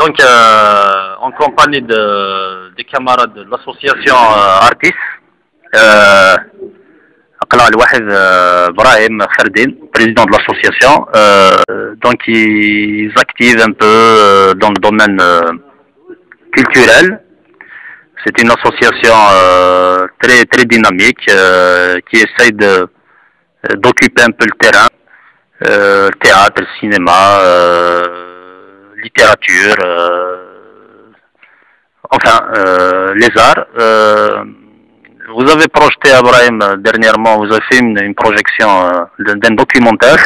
Donc, en compagnie des camarades de l'association Artis, أقلع الواحد Brahim Ferdin, président de l'association. Donc, ils activent un peu dans le domaine culturel. C'est une association très très dynamique qui essaye d'occuper un peu le terrain, théâtre, cinéma, littérature, enfin les arts. Vous avez projeté, Abraham, dernièrement, vous avez fait une projection d'un documentaire.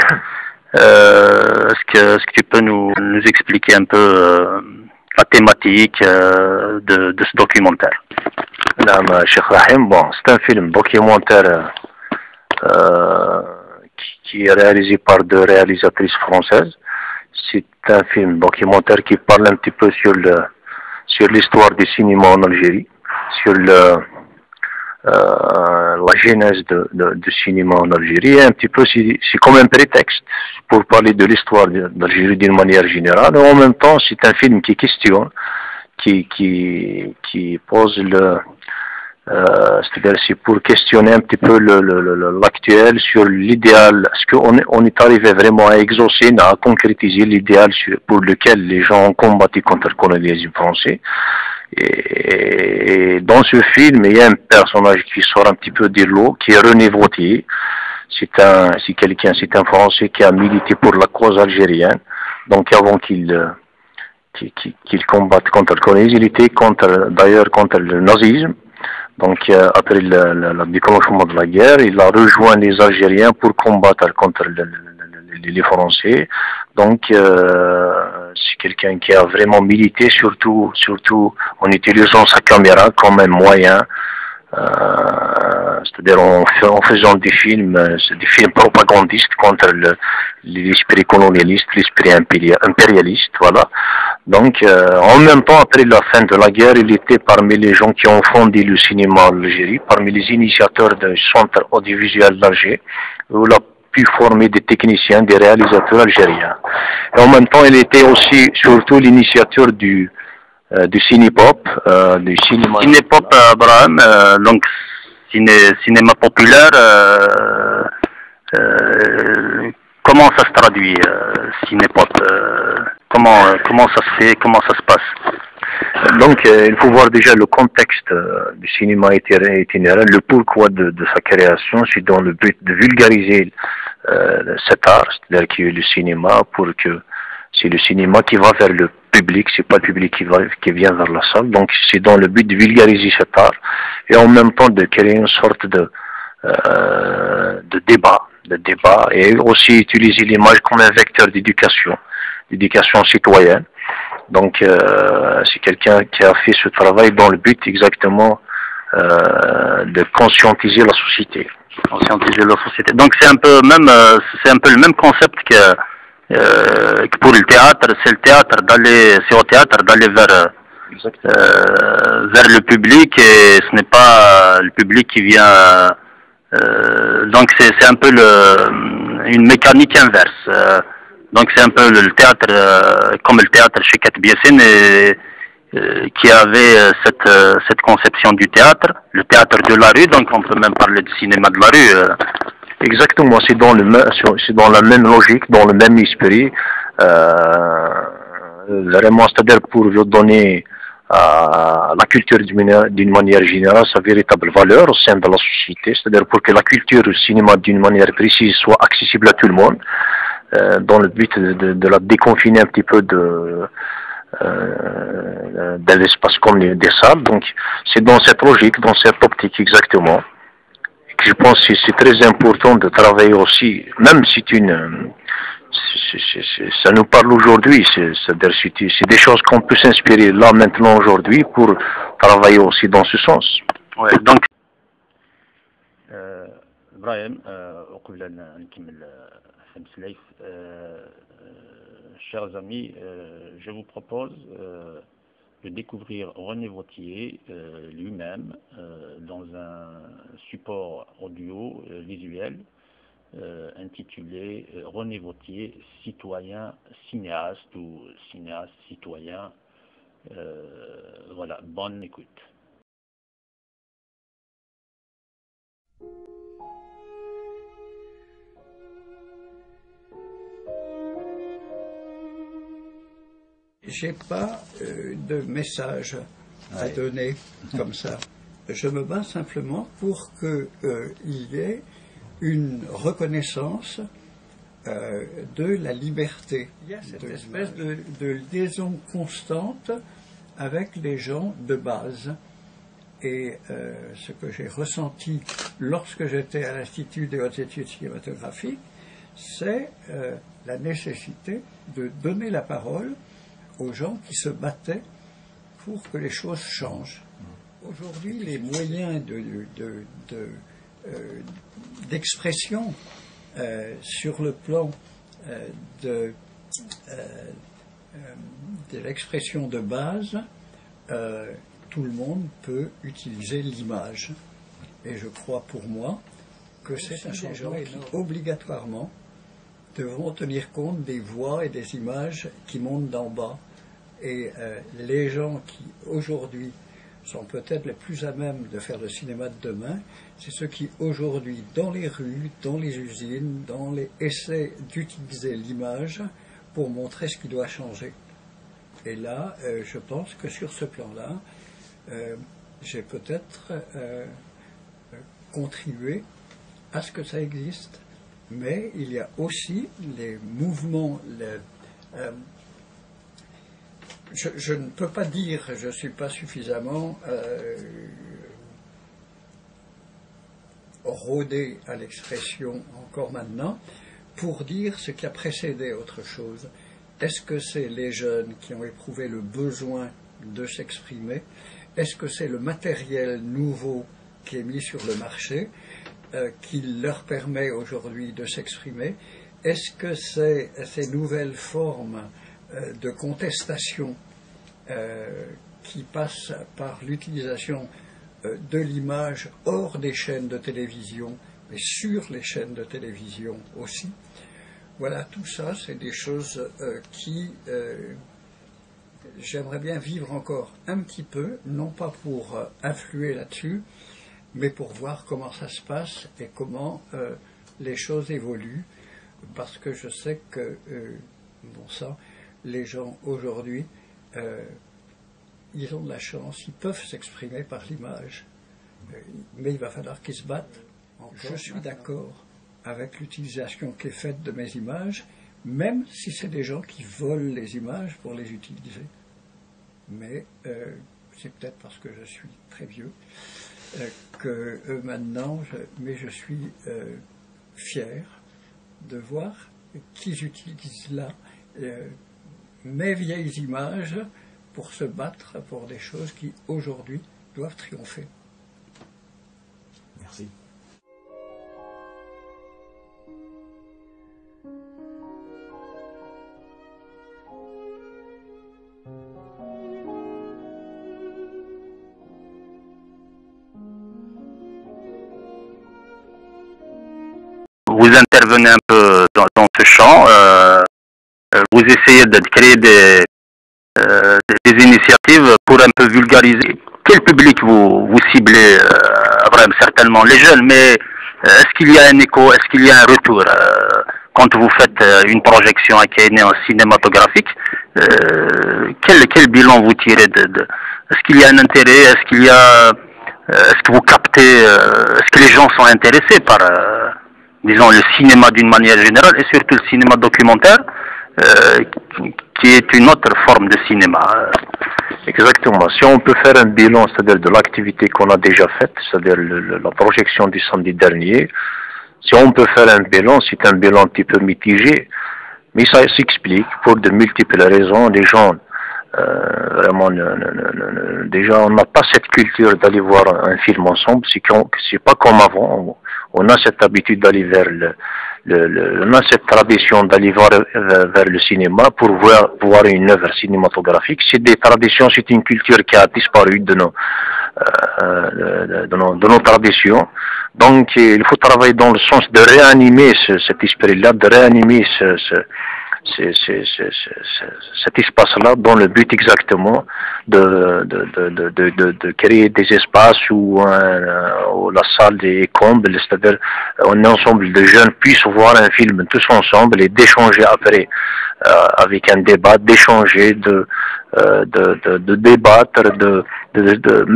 Est-ce que tu peux nous expliquer un peu la thématique de ce documentaire? نعم شيخ رحيم. Bon, c'est un film documentaire qui est réalisé par deux réalisatrices françaises. C'est un film documentaire qui parle un petit peu sur l'histoire du cinéma en Algérie, sur la genèse du cinéma en Algérie. Et un petit peu, c'est comme un prétexte pour parler de l'histoire d'Algérie d'une manière générale. Et en même temps, c'est un film qui questionne, qui pose c'est-à-dire c'est pour questionner un petit peu l'actuel sur l'idéal. Est-ce qu'on est arrivé vraiment à exaucer, à concrétiser l'idéal pour lequel les gens ont combattu contre le colonialisme français? Et dans ce film, il y a un personnage qui sort un petit peu de l'eau, qui est René Vautier. C'est un Français qui a milité pour la cause algérienne. Donc avant qu'il combatte contre le colonialisme, il était d'ailleurs contre le nazisme. Donc après le déclenchement de la guerre, il a rejoint les Algériens pour combattre contre les Français. Donc c'est quelqu'un qui a vraiment milité, surtout en utilisant sa caméra comme un moyen, c'est-à-dire en faisant des films propagandistes contre l'esprit colonialiste, l'esprit impérialiste, voilà. Donc, en même temps, après la fin de la guerre, il était parmi les gens qui ont fondé le cinéma en Algérie, parmi les initiateurs du centre audiovisuel d'Alger, où il a pu former des techniciens, des réalisateurs algériens. Et en même temps, il était aussi, surtout, l'initiateur du cinépop, du cinéma. Cinépop, Abraham, donc cinéma populaire, comment ça se traduit, cinépop? Comment ça se fait, comment ça se passe? Donc, il faut voir déjà le contexte du cinéma itinéraire, le pourquoi de sa création. C'est dans le but de vulgariser cet art, c'est-à-dire qui est le cinéma, pour que c'est le cinéma qui va vers le public, c'est pas le public qui vient vers la salle. Donc, c'est dans le but de vulgariser cet art et en même temps de créer une sorte de débat, et aussi utiliser l'image comme un vecteur d'éducation citoyenne. Donc, c'est quelqu'un qui a fait ce travail dans le but exactement de conscientiser la société. Donc, c'est un peu le même concept que pour le théâtre. C'est au théâtre d'aller vers le public, et ce n'est pas le public qui vient. Donc, c'est un peu une mécanique inverse. Donc c'est un peu le théâtre, comme le théâtre chez Katbiassine, qui avait cette conception du théâtre, le théâtre de la rue, donc on peut même parler de cinéma de la rue. Exactement, c'est dans la même logique, dans le même esprit, vraiment, c'est-à-dire pour donner à la culture d'une manière générale sa véritable valeur au sein de la société, c'est-à-dire pour que la culture du cinéma d'une manière précise soit accessible à tout le monde, dans le but de la déconfiner un petit peu de l'espace comme des salles. Donc c'est dans cette logique, dans cette optique exactement, que je pense que c'est très important de travailler aussi, même si ça nous parle aujourd'hui, c'est des choses qu'on peut s'inspirer là maintenant aujourd'hui pour travailler aussi dans ce sens. Ouais, donc Ibrahim, وقبل أن نكمل خمس ليف, chers amis, je vous propose de découvrir René Vautier lui-même dans un support audio visuel intitulé René Vautier, citoyen cinéaste ou cinéaste citoyen Voilà, bonne écoute. J'ai pas de message à donner comme ça. Je me bats simplement pour qu'il y ait une reconnaissance de la liberté. Il y a cette espèce de liaison constante avec les gens de base. Et ce que j'ai ressenti lorsque j'étais à l'Institut des hautes études cinématographiques, c'est la nécessité de donner la parole aux gens qui se battaient pour que les choses changent. Aujourd'hui, les moyens d'expression sur le plan de l'expression de base, tout le monde peut utiliser l'image. Et je crois pour moi que c'est un changement qui, obligatoirement, devront tenir compte des voix et des images qui montent d'en bas. Et les gens qui, aujourd'hui, sont peut-être les plus à même de faire le cinéma de demain, c'est ceux qui, aujourd'hui, dans les rues, dans les usines, essaient d'utiliser l'image pour montrer ce qui doit changer. Et là, je pense que sur ce plan-là, j'ai peut-être contribué à ce que ça existe. Mais il y a aussi les mouvements. Je ne peux pas dire, je ne suis pas suffisamment rodé à l'expression encore maintenant pour dire ce qui a précédé autre chose. Est-ce que c'est les jeunes qui ont éprouvé le besoin de s'exprimer? Est-ce que c'est le matériel nouveau qui est mis sur le marché qui leur permet aujourd'hui de s'exprimer? Est-ce que c'est ces nouvelles formes de contestation qui passent par l'utilisation de l'image hors des chaînes de télévision, mais sur les chaînes de télévision aussi? Voilà, tout ça, c'est des choses qui j'aimerais bien vivre encore un petit peu, non pas pour influer là-dessus, mais pour voir comment ça se passe et comment les choses évoluent, parce que je sais que, bon sang, les gens aujourd'hui, ils ont de la chance, ils peuvent s'exprimer par l'image, mais il va falloir qu'ils se battent. Je suis d'accord avec l'utilisation qui est faite de mes images, même si c'est des gens qui volent les images pour les utiliser. Mais c'est peut-être parce que je suis très vieux que maintenant, mais je suis fier de voir qu'ils utilisent là mes vieilles images pour se battre pour des choses qui aujourd'hui doivent triompher. Merci. Vous intervenez un peu dans ce champ, vous essayez de créer des initiatives pour un peu vulgariser. Quel public vous ciblez? Vraiment, certainement les jeunes, mais est-ce qu'il y a un écho, est-ce qu'il y a un retour quand vous faites une projection à Kenya en cinématographique? Quel bilan vous tirez est-ce qu'il y a un intérêt? Est-ce que vous captez? Est-ce que les gens sont intéressés par disons le cinéma d'une manière générale et surtout le cinéma documentaire qui est une autre forme de cinéma? Exactement. Si on peut faire un bilan, c'est-à-dire de l'activité qu'on a déjà faite, c'est-à-dire la projection du samedi dernier, si on peut faire un bilan, c'est un bilan un petit peu mitigé, mais ça s'explique pour de multiples raisons. Les gens, vraiment, déjà, on n'a pas cette culture d'aller voir un film ensemble, c'est pas comme avant. On a cette habitude d'aller vers on a cette tradition d'aller vers le cinéma pour voir une œuvre cinématographique. C'est des traditions, c'est une culture qui a disparu de nos traditions. Donc, il faut travailler dans le sens de réanimer cet esprit-là, de réanimer cet espace-là dans le but exactement de créer des espaces où la salle des combles, c'est-à-dire un ensemble de jeunes puissent voir un film tous ensemble et d'échanger après avec un débat, d'échanger, de débattre,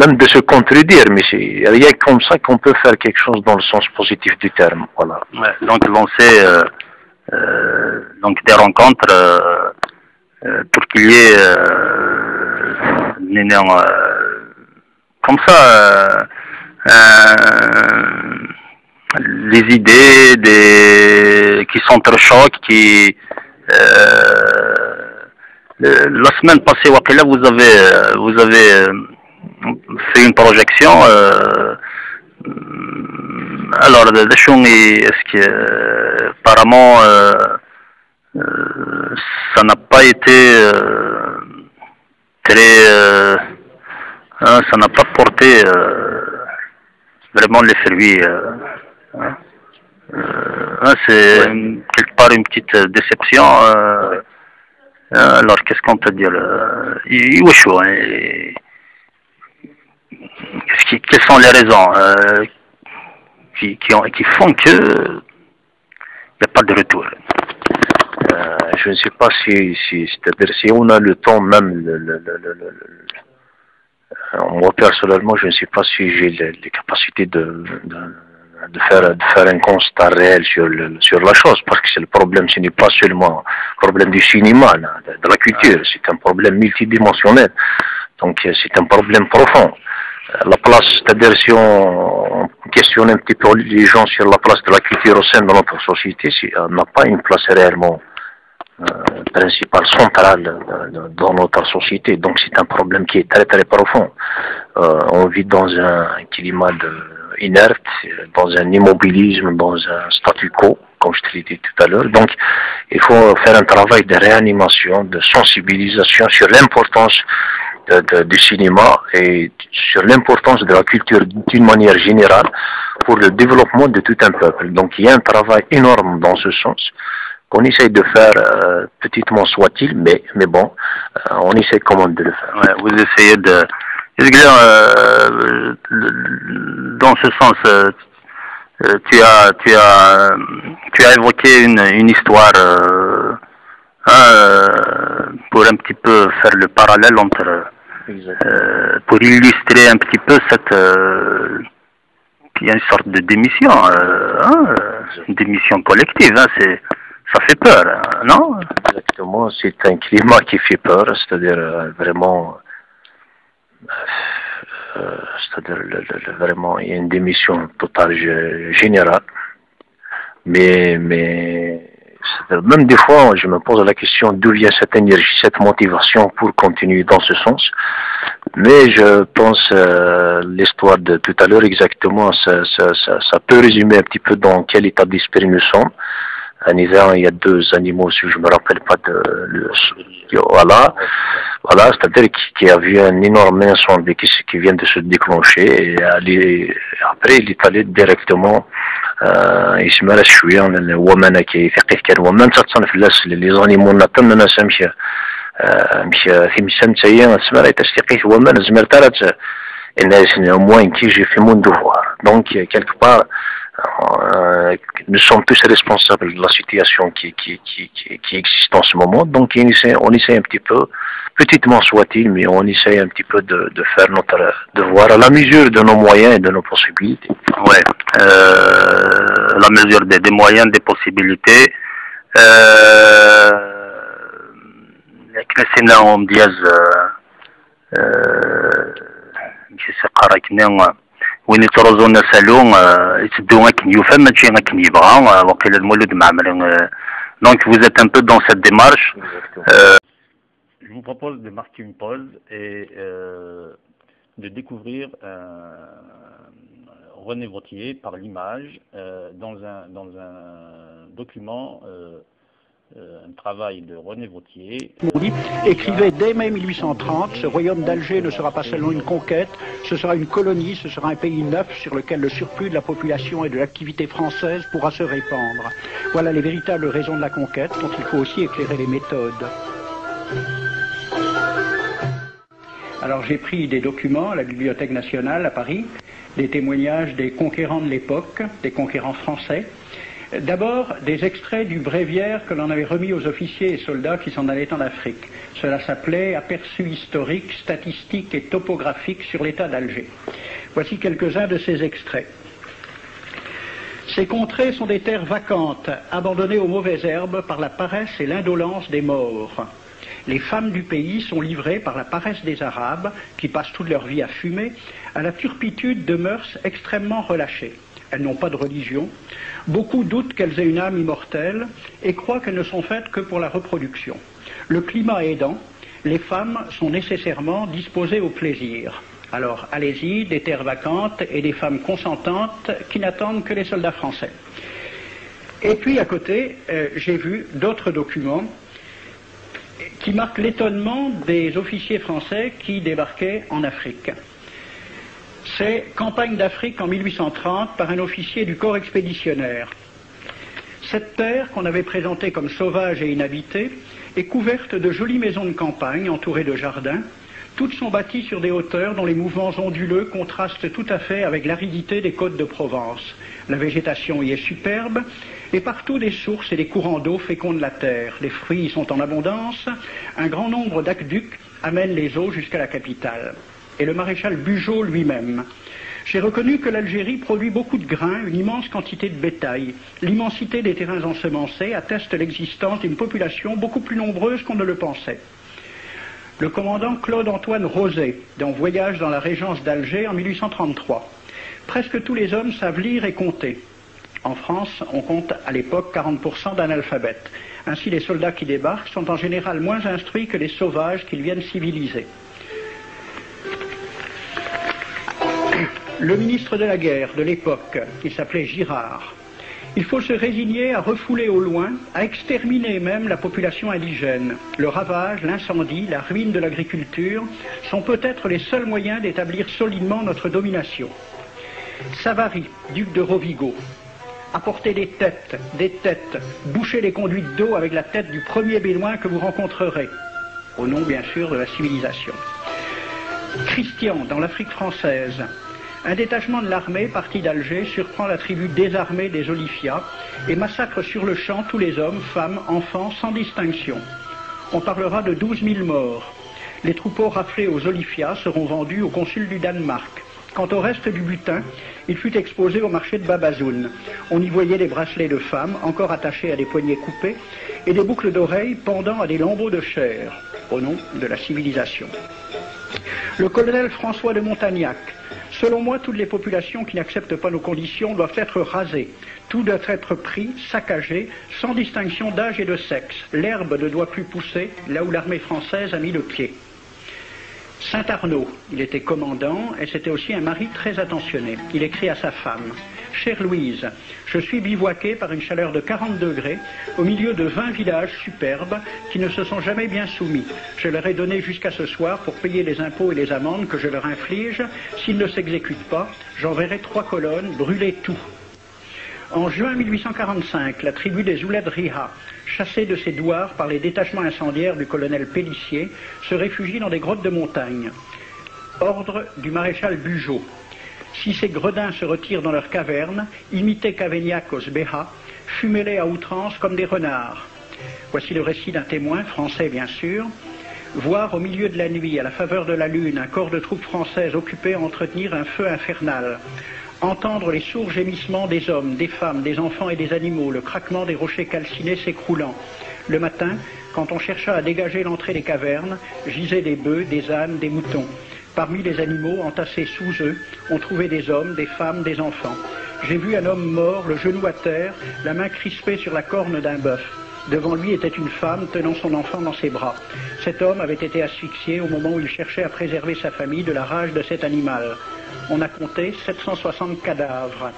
même de se contredire, mais c'est rien comme ça qu'on peut faire quelque chose dans le sens positif du terme. Voilà. Ouais, donc lancer donc des rencontres pour qu'il y ait comme ça les idées qui s'entrechoquent, qui la semaine passée, Wakila, vous avez fait une projection. Alors, est-ce que apparemment ça n'a pas été très, ça n'a pas porté vraiment les fruits. C'est quelque part une petite déception. Alors, qu'est-ce qu'on peut dire? Quelles sont les raisons qui font que il n'y a pas de retour? Je ne sais pas c'est-à-dire si on a le temps même, moi personnellement, je ne sais pas si j'ai les capacités de faire un constat réel sur la chose, parce que c'est le problème, ce n'est pas seulement un problème du cinéma, là, de la culture, c'est un problème multidimensionnel, donc c'est un problème profond. La place, c'est-à-dire si on questionne un petit peu les gens sur la place de la culture au sein de notre société, on n'a pas une place réellement principale, centrale dans notre société. Donc c'est un problème qui est très très profond. On vit dans un climat inerte, dans un immobilisme, dans un statu quo, comme je te l'ai dit tout à l'heure. Donc il faut faire un travail de réanimation, de sensibilisation sur l'importance du cinéma et sur l'importance de la culture d'une manière générale pour le développement de tout un peuple. Donc il y a un travail énorme dans ce sens qu'on essaye de faire petitement soit-il, mais bon, on essaie quand même de le faire. Ouais, vous essayez de... dans ce sens, tu as évoqué une histoire pour un petit peu faire le parallèle entre... pour illustrer un petit peu il y a une sorte de démission, une démission collective, ça fait peur, non? Exactement, c'est un climat qui fait peur, c'est-à-dire vraiment, c'est-à-dire vraiment il y a une démission totale générale, mais même des fois je me pose la question d'où vient cette énergie, cette motivation pour continuer dans ce sens. Mais je pense l'histoire de tout à l'heure exactement, ça peut résumer un petit peu dans quel état d'esprit nous sommes. En hiver, il y a deux animaux, si je me rappelle pas voilà, c'est-à-dire qui a vu un énorme incendie qui vient de se déclencher et après il est allé directement يسمى له شويه ومن كيفيق كان ومن تصنف les animaux نطن انا سامشي مشى في مسنتايا تسمى له تستقيه ومن زمرت الناس moins qui j'ai fait mon devoir. Donc quelque part nous sommes tous responsables de la situation qui existe en ce moment. Donc on essaie un petit peu, petitement soit-il, mais on essaie un petit peu de faire notre devoir à la mesure de nos moyens et de nos possibilités. Ouais, la mesure des moyens, des possibilités. كنا ومدياز ماشي سقارا كنا وين يترزون سالون يتدو غاكن يفهم ماشي غاكن يبغى وقيل المولود معمر. Donc vous êtes un peu dans cette démarche. Je vous propose de marquer une pause et de découvrir René Wrothier par l'image dans un document un travail de René Vauthier. Écrivait dès mai 1830, ce royaume d'Alger ne sera pas seulement une conquête, ce sera une colonie, ce sera un pays neuf sur lequel le surplus de la population et de l'activité française pourra se répandre. Voilà les véritables raisons de la conquête dont il faut aussi éclairer les méthodes. Alors j'ai pris des documents à la Bibliothèque nationale à Paris, des témoignages des conquérants de l'époque, des conquérants français. D'abord, des extraits du bréviaire que l'on avait remis aux officiers et soldats qui s'en allaient en Afrique. Cela s'appelait « Aperçu historique, statistique et topographique sur l'état d'Alger ». Voici quelques-uns de ces extraits. Ces contrées sont des terres vacantes, abandonnées aux mauvaises herbes par la paresse et l'indolence des morts. Les femmes du pays sont livrées par la paresse des Arabes, qui passent toute leur vie à fumer, à la turpitude de mœurs extrêmement relâchées. Elles n'ont pas de religion. Beaucoup doutent qu'elles aient une âme immortelle et croient qu'elles ne sont faites que pour la reproduction. Le climat aidant, les femmes sont nécessairement disposées au plaisir. Alors, allez-y, des terres vacantes et des femmes consentantes qui n'attendent que les soldats français. Et puis, à côté, j'ai vu d'autres documents qui marquent l'étonnement des officiers français qui débarquaient en Afrique. C'est Campagne d'Afrique en 1830 par un officier du corps expéditionnaire. Cette terre, qu'on avait présentée comme sauvage et inhabitée, est couverte de jolies maisons de campagne entourées de jardins. Toutes sont bâties sur des hauteurs dont les mouvements onduleux contrastent tout à fait avec l'aridité des côtes de Provence. La végétation y est superbe, et partout des sources et des courants d'eau fécondent la terre. Les fruits y sont en abondance, un grand nombre d'aqueducs amènent les eaux jusqu'à la capitale. Et le maréchal Bugeaud lui-même. J'ai reconnu que l'Algérie produit beaucoup de grains, une immense quantité de bétail. L'immensité des terrains ensemencés atteste l'existence d'une population beaucoup plus nombreuse qu'on ne le pensait. Le commandant Claude-Antoine Roset, dans Voyage dans la Régence d'Alger en 1833. Presque tous les hommes savent lire et compter. En France, on compte à l'époque 40% d'analphabètes. Ainsi, les soldats qui débarquent sont en général moins instruits que les sauvages qu'ils viennent civiliser. Le ministre de la guerre de l'époque, qui s'appelait Girard, il faut se résigner à refouler au loin, à exterminer même la population indigène. Le ravage, l'incendie, la ruine de l'agriculture sont peut-être les seuls moyens d'établir solidement notre domination. Savary, duc de Rovigo, apportez des têtes, bouchez les conduites d'eau avec la tête du premier bédouin que vous rencontrerez, au nom bien sûr de la civilisation. Christian, dans l'Afrique française, un détachement de l'armée parti d'Alger surprend la tribu désarmée des Olifias et massacre sur le champ tous les hommes, femmes, enfants, sans distinction. On parlera de 12 000 morts. Les troupeaux raflés aux Olifias seront vendus au consul du Danemark. Quant au reste du butin, il fut exposé au marché de Babazoun. On y voyait des bracelets de femmes encore attachés à des poignets coupés et des boucles d'oreilles pendant à des lambeaux de chair, au nom de la civilisation. Le colonel François de Montagnac. Selon moi, toutes les populations qui n'acceptent pas nos conditions doivent être rasées. Tout doit être pris, saccagé, sans distinction d'âge et de sexe. L'herbe ne doit plus pousser là où l'armée française a mis le pied. Saint-Arnaud, il était commandant et c'était aussi un mari très attentionné. Il écrit à sa femme « Chère Louise, je suis bivouaqué par une chaleur de 40 degrés au milieu de 20 villages superbes qui ne se sont jamais bien soumis. Je leur ai donné jusqu'à ce soir pour payer les impôts et les amendes que je leur inflige. S'ils ne s'exécutent pas, j'enverrai 3 colonnes brûler tout. » En juin 1845, la tribu des Ouled Riha, chassée de ses douars par les détachements incendiaires du colonel Pélissier, se réfugie dans des grottes de montagne. Ordre du maréchal Bugeaud. Si ces gredins se retirent dans leurs cavernes, imitez Cavaignac aux Béha, fumez-les à outrance comme des renards. Voici le récit d'un témoin, français bien sûr. Voir au milieu de la nuit, à la faveur de la lune, un corps de troupes françaises occupé à entretenir un feu infernal. Entendre les sourds gémissements des hommes, des femmes, des enfants et des animaux, le craquement des rochers calcinés s'écroulant. Le matin, quand on chercha à dégager l'entrée des cavernes, gisaient des bœufs, des ânes, des moutons. Parmi les animaux, entassés sous eux, on trouvait des hommes, des femmes, des enfants. J'ai vu un homme mort, le genou à terre, la main crispée sur la corne d'un bœuf. Devant lui était une femme tenant son enfant dans ses bras. Cet homme avait été asphyxié au moment où il cherchait à préserver sa famille de la rage de cet animal. On a compté 760 cadavres.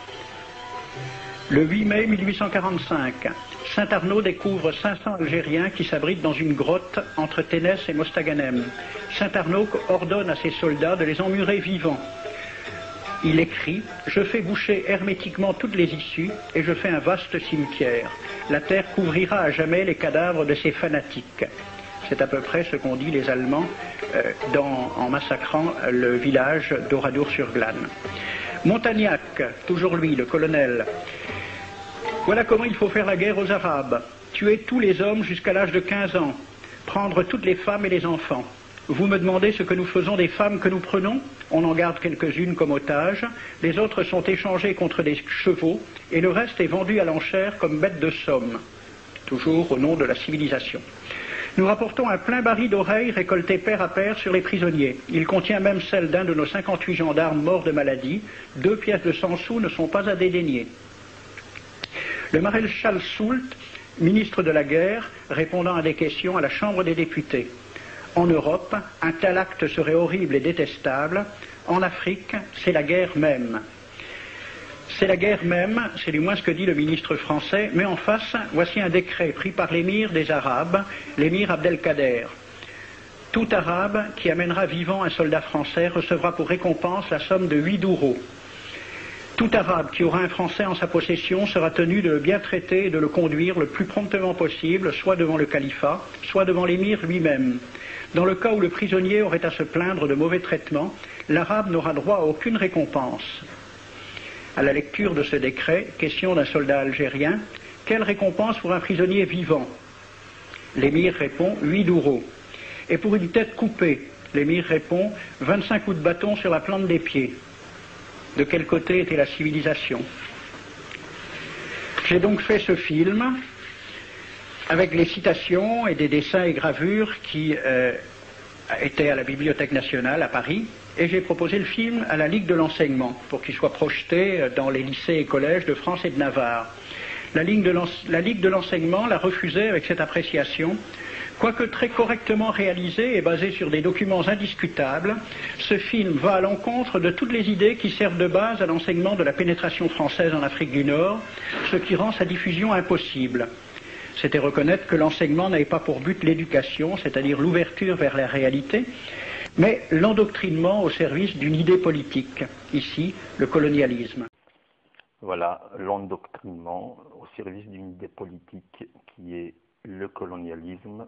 Le 8 mai 1845, Saint-Arnaud découvre 500 Algériens qui s'abritent dans une grotte entre Ténès et Mostaganem. Saint-Arnaud ordonne à ses soldats de les emmurer vivants. Il écrit « Je fais boucher hermétiquement toutes les issues et je fais un vaste cimetière. La terre couvrira à jamais les cadavres de ces fanatiques. » C'est à peu près ce qu'ont dit les Allemands en massacrant le village d'Oradour-sur-Glane. Montagnac, toujours lui, le colonel. Voilà comment il faut faire la guerre aux Arabes. Tuer tous les hommes jusqu'à l'âge de 15 ans. Prendre toutes les femmes et les enfants. Vous me demandez ce que nous faisons des femmes que nous prenons? On en garde quelques-unes comme otages. Les autres sont échangées contre des chevaux et le reste est vendu à l'enchère comme bêtes de somme. Toujours au nom de la civilisation. Nous rapportons un plein baril d'oreilles récolté paire à paire sur les prisonniers. Il contient même celle d'un de nos 58 gendarmes morts de maladie. 2 pièces de 100 sous ne sont pas à dédaigner. Le maréchal Soult, ministre de la guerre, répondant à des questions à la Chambre des députés. En Europe, un tel acte serait horrible et détestable. En Afrique, c'est la guerre même. C'est la guerre même, c'est du moins ce que dit le ministre français, mais en face, voici un décret pris par l'émir des Arabes, l'émir Abdelkader. Tout Arabe qui amènera vivant un soldat français recevra pour récompense la somme de 8 douros. Tout Arabe qui aura un Français en sa possession sera tenu de le bien traiter et de le conduire le plus promptement possible, soit devant le califat, soit devant l'émir lui-même. Dans le cas où le prisonnier aurait à se plaindre de mauvais traitements, l'Arabe n'aura droit à aucune récompense. À la lecture de ce décret, question d'un soldat algérien, quelle récompense pour un prisonnier vivant? L'émir répond 8 douros. Et pour une tête coupée, l'émir répond 25 coups de bâton sur la plante des pieds. De quel côté était la civilisation? J'ai donc fait ce film avec les citations et des dessins et gravures qui étaient à la Bibliothèque nationale à Paris, et j'ai proposé le film à la Ligue de l'enseignement pour qu'il soit projeté dans les lycées et collèges de France et de Navarre. La Ligue de l'enseignement l'a refusé avec cette appréciation. Quoique très correctement réalisé et basé sur des documents indiscutables, ce film va à l'encontre de toutes les idées qui servent de base à l'enseignement de la pénétration française en Afrique du Nord, ce qui rend sa diffusion impossible. C'était reconnaître que l'enseignement n'avait pas pour but l'éducation, c'est-à-dire l'ouverture vers la réalité, mais l'endoctrinement au service d'une idée politique, ici le colonialisme. Voilà, l'endoctrinement au service d'une idée politique qui est le colonialisme.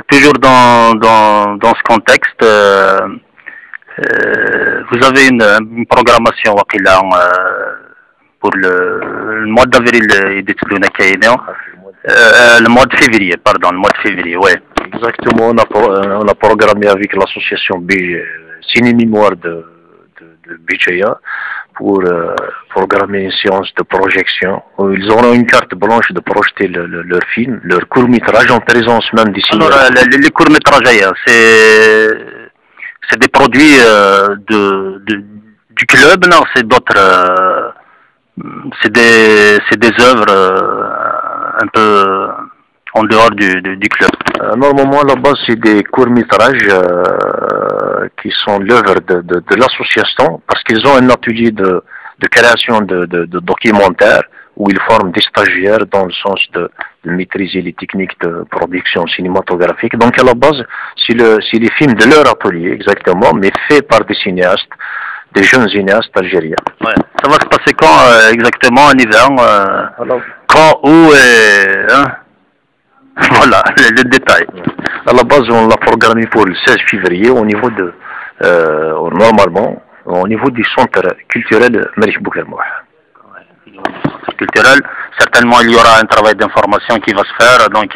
Toujours dans ce contexte, vous avez une programmation pour le mois d'avril et le mois de février, ouais. Exactement, on a programmé avec l'association Ciné Mémoire de Béjaïa pour programmer une séance de projection où ils auront une carte blanche de projeter leur film, leur court-métrage en présence même des cinéastes. Alors, les courts-métrages, c'est des produits du club, non? C'est d'autres, c'est des œuvres un peu en dehors du club. Normalement, là-bas, c'est des courts-métrages qui sont l'œuvre de l'association, parce qu'ils ont un atelier de création de documentaires où ils forment des stagiaires dans le sens de maîtriser les techniques de production cinématographique. Donc, à la base, c'est les films de leur atelier, exactement, mais faits par des cinéastes, des jeunes cinéastes algériens. Ouais. Ça va se passer quand exactement en hiver? Quand, où et... Hein? Voilà, le détail. À la base, on l'a programmé pour le 16 février au niveau de, normalement, au niveau du centre culturel Malik Boukermouh. Culturel, certainement il y aura un travail d'information qui va se faire, donc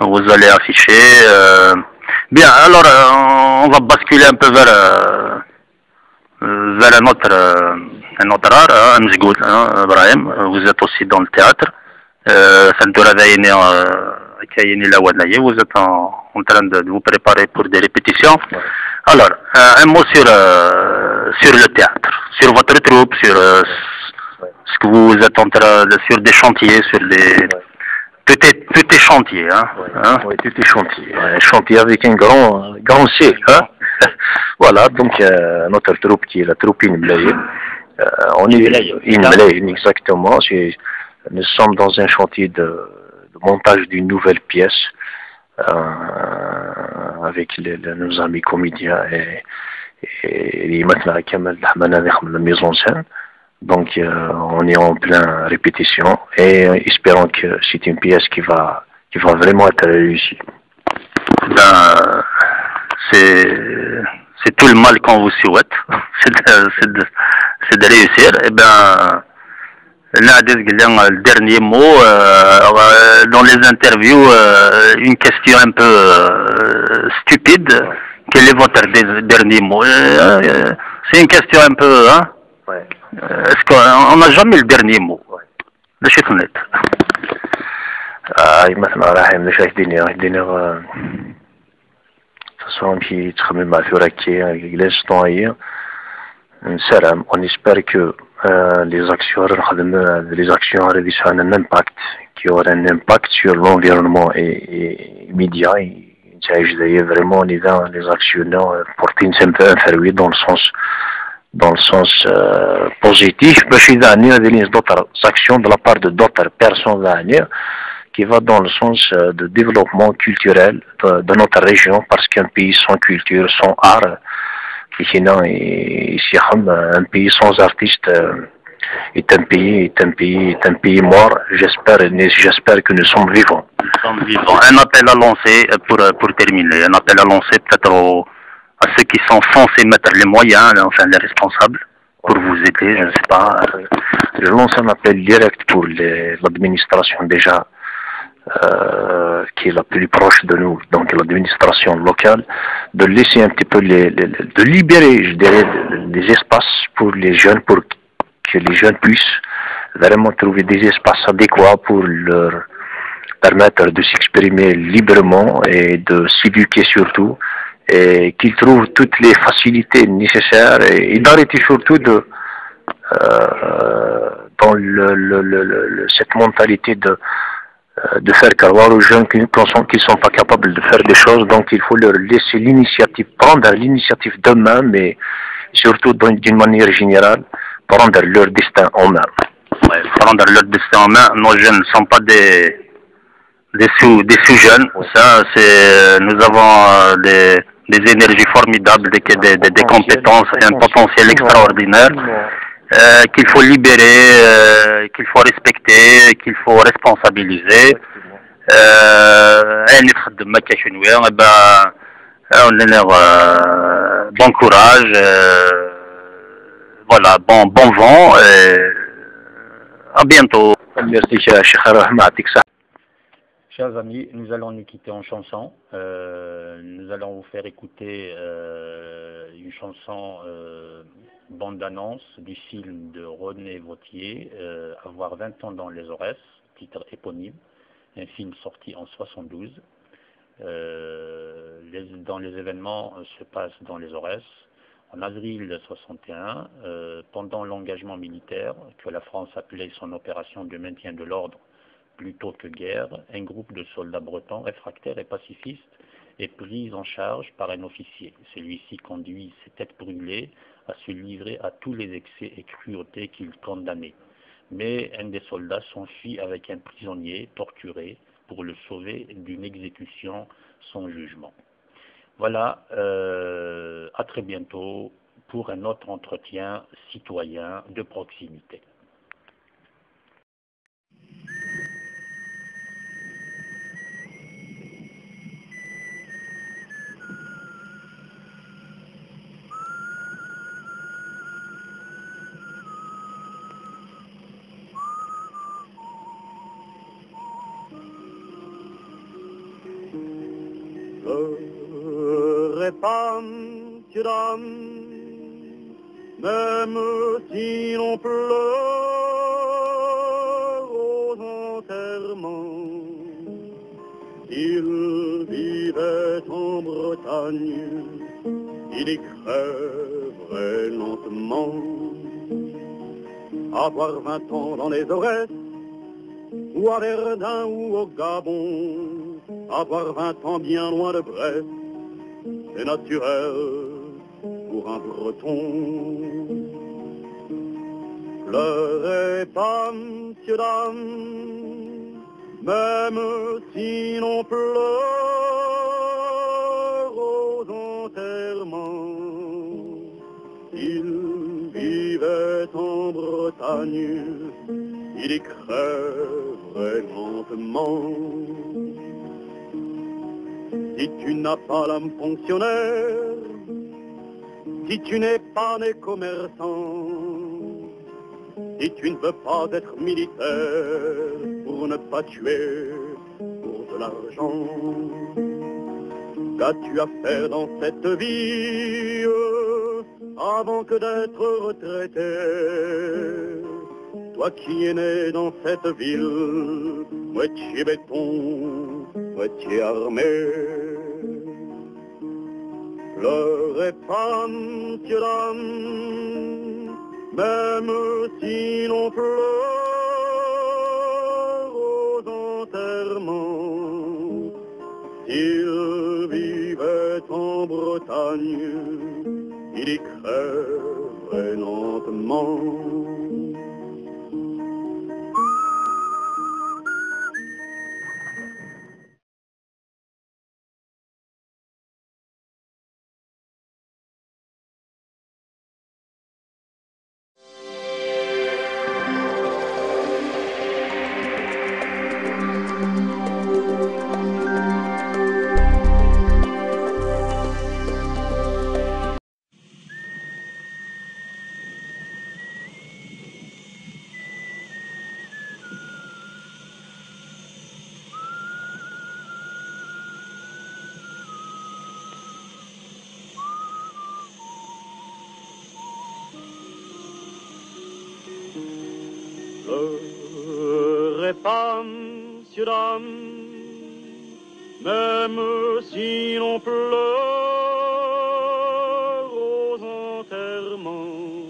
vous allez afficher. Bien, alors on va basculer un peu vers un autre art, Mzgoud, Ibrahim, vous êtes aussi dans le théâtre. Vous êtes en train de vous préparer pour des répétitions. Alors, un mot sur le théâtre, sur votre troupe, sur ce que vous êtes en train de, sur des chantiers, sur les... Tout est chantier, hein? Oui, tout est chantier. Chantier avec un grand C, hein? Voilà, donc notre troupe qui est la troupe Inmlaye, on est Inmlaye, exactement. Nous sommes dans un chantier de montage d'une nouvelle pièce avec nos amis comédiens et maintenant Kamal Lahmana la mise en scène. Donc on est en pleine répétition et espérons que c'est une pièce qui va vraiment être réussie. Ben, c'est tout le mal qu'on vous souhaite, c'est de réussir. Et ben, le dernier mot, dans les interviews, une question un peu stupide. Quel est votre dernier mot? C'est une question un peu, hein? Ouais. Est-ce qu'on n'a jamais le dernier mot? Le chef net. مثلا راح نشاهد الدنيا façon qui تخمم مع ثوركي جلس طوية نسلم on espère que les actions réduisent un impact qui aura un impact sur l'environnement et immédiat et vraiment les actions porter une simple inférieure dans le sens positif باش يدعني d'autres actions de la part de d'autres personnes qui va dans le sens de développement culturel de notre région, parce qu'un pays sans culture, sans art, un pays sans artistes est un pays mort. J'espère que nous sommes vivants. Nous sommes vivants. Un appel à lancer pour terminer. Un appel à lancer peut-être à ceux qui sont censés mettre les moyens, enfin les responsables, pour vous aider, je ne sais pas. Je lance un appel direct pour l'administration déjà. Qui est la plus proche de nous, donc l'administration locale, de laisser un petit peu de libérer, je dirais, des espaces pour les jeunes, pour que les jeunes puissent vraiment trouver des espaces adéquats pour leur permettre de s'exprimer librement et de s'éduquer surtout, et qu'ils trouvent toutes les facilités nécessaires et d'arrêter surtout dans cette mentalité de faire croire aux jeunes qu'ils ne sont pas capables de faire des choses, donc il faut leur laisser prendre l'initiative d'eux-mêmes, mais surtout d'une manière générale, prendre leur destin en main. Ouais, prendre leur destin en main. Nos jeunes ne sont pas des sous-jeunes. Ça, nous avons des énergies formidables, des compétences et un potentiel extraordinaire. Qu'il faut libérer, qu'il faut respecter, qu'il faut responsabiliser. Bon courage, voilà, bon vent, et à bientôt. Merci, Cheikh. Chers amis, nous allons nous quitter en chanson. Nous allons vous faire écouter une chanson bande-annonce du film de René Vauthier, Avoir 20 ans dans les Aurès, titre éponyme, un film sorti en 72. Dans les événements se passent dans les Aurès. En avril 61, pendant l'engagement militaire que la France appelait son opération de maintien de l'ordre plutôt que guerre, un groupe de soldats bretons réfractaires et pacifistes est pris en charge par un officier. Celui-ci conduit ses têtes brûlées à se livrer à tous les excès et cruautés qu'il condamnait. Mais un des soldats s'enfuit avec un prisonnier torturé pour le sauver d'une exécution sans jugement. Voilà, à très bientôt pour un autre entretien citoyen de proximité. Même si l'on pleure aux enterrements, il vivait en Bretagne, il y crèverait lentement. Avoir 20 ans dans les Aurès, ou à Verdun ou au Gabon, avoir 20 ans bien loin de Brest, c'est naturel. pour un breton. Pleurez pas, messieurs, dames, même si l'on pleure aux enterrements. Il vivait en Bretagne, il y crèverait lentement. Si tu n'as pas l'âme fonctionnaire, si tu n'es pas né commerçant, si tu ne veux pas être militaire pour ne pas tuer pour de l'argent, qu'as-tu à faire dans cette vie avant que d'être retraité? Toi qui es né dans cette ville, moitié béton, moitié armé. Pleurez pas, messieurs, dames, même si l'on pleure aux enterrements. S'il vivait en Bretagne, il y crèverait lentement. Pleurez pas, messieurs, dames, même si l'on pleure aux enterrements.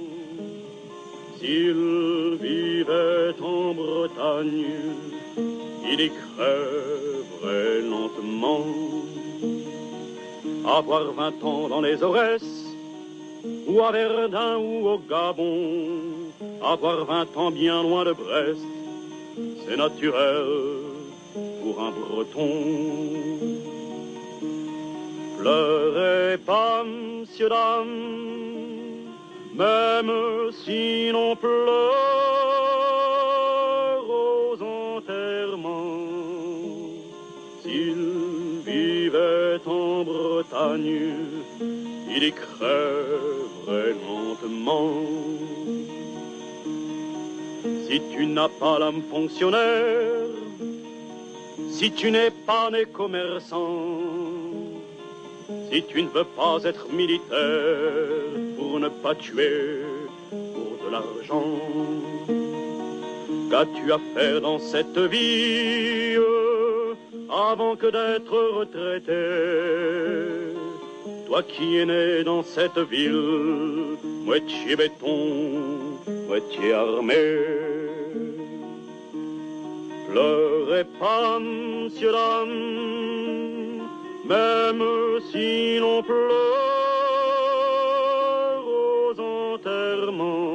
S'il vivait en Bretagne, il y crèverait lentement. Avoir 20 ans dans les Aurès, ou à Verdun ou au Gabon, avoir 20 ans bien loin de Brest, c'est naturel pour un breton. Pleurez pas, messieurs, dames, même si l'on pleure aux enterrements. S'il vivait en Bretagne, il y crèverait lentement. Si tu n'as pas l'âme fonctionnaire, si tu n'es pas né commerçant, si tu ne veux pas être militaire pour ne pas tuer pour de l'argent, qu'as-tu à faire dans cette vie avant que d'être retraité? Toi qui es né dans cette ville, moitié béton, moitié armé. Pleurez pas, messieurs, dames, même si l'on pleure aux enterrements.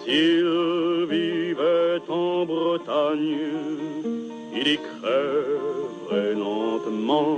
S'il vivait en Bretagne, il y crèverait lentement.